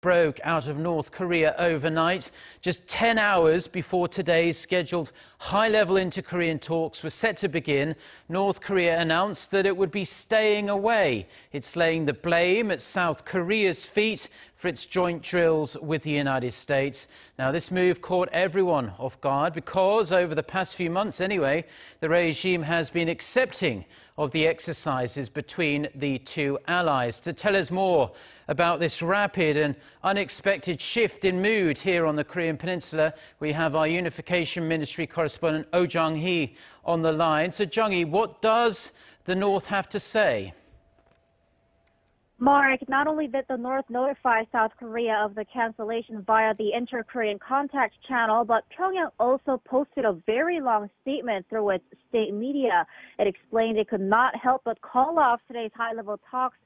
Broke out of North Korea overnight. Just 10 hours before today's scheduled high-level inter-Korean talks were set to begin, North Korea announced that it would be staying away. It's laying the blame at South Korea's feet for its joint drills with the United States. Now, this move caught everyone off guard because, over the past few months anyway, the regime has been accepting of the exercises between the two allies. To tell us more about this rapid and unexpected shift in mood here on the Korean Peninsula, we have our Unification Ministry correspondent Oh Jung-hee on the line. So, Jung-hee, what does the North have to say? Mark, not only did the North notify South Korea of the cancellation via the inter-Korean contact channel, but Pyongyang also posted a very long statement through its state media. It explained it could not help but call off today's high-level talks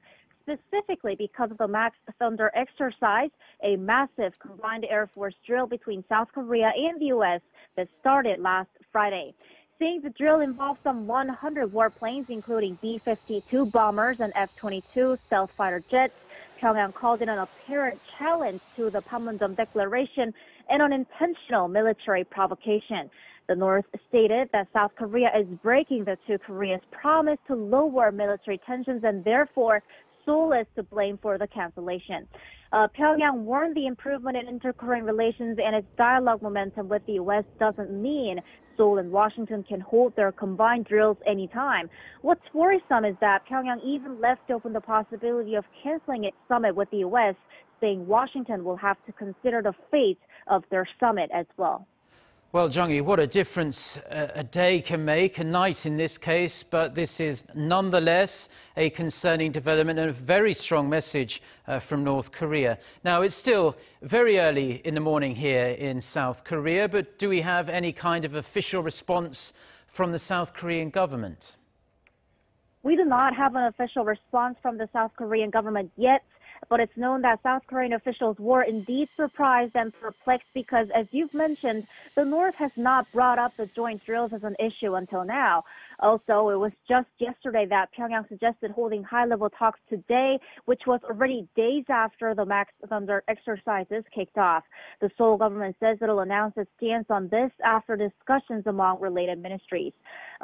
specifically because of the MaxSthunder exercise, a massive combined Air Force drill between South Korea and the U.S. that started last Friday. Saying the drill involved some 100 warplanes, including B-52 bombers and F-22 stealth fighter jets. Pyongyang called it an apparent challenge to the Panmunjom Declaration and an intentional military provocation. The North stated that South Korea is breaking the two Koreas' promise to lower military tensions and therefore Seoul is to blame for the cancellation. Pyongyang warned the improvement in inter-Korean relations and its dialogue momentum with the U.S. doesn't mean Seoul and Washington can hold their combined drills anytime. What's worrisome is that Pyongyang even left open the possibility of canceling its summit with the U.S., saying Washington will have to consider the fate of their summit as well. Well, Jung-hee, what a difference a day can make, a night in this case, but this is nonetheless a concerning development and a very strong message from North Korea. Now, it's still very early in the morning here in South Korea, but do we have any kind of official response from the South Korean government? We do not have an official response from the South Korean government yet. But it's known that South Korean officials were indeed surprised and perplexed because, as you've mentioned, the North has not brought up the joint drills as an issue until now. Also, it was just yesterday that Pyongyang suggested holding high-level talks today, which was already days after the MaxSthunder exercises kicked off. The Seoul government says it will announce its stance on this after discussions among related ministries.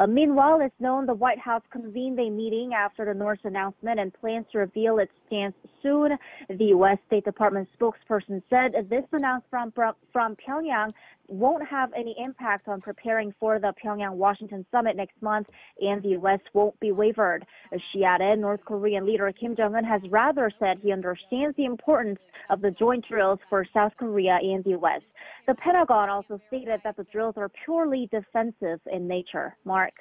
Meanwhile, it's known the White House convened a meeting after the North's announcement and plans to reveal its stance soon. The U.S. State Department spokesperson said this announcement from Pyongyang won't have any impact on preparing for the Pyongyang-Washington summit next month, and the U.S. won't be wavered. She added, North Korean leader Kim Jong-un has rather said he understands the importance of the joint drills for South Korea and the U.S. The Pentagon also stated that the drills are purely defensive in nature. Mark.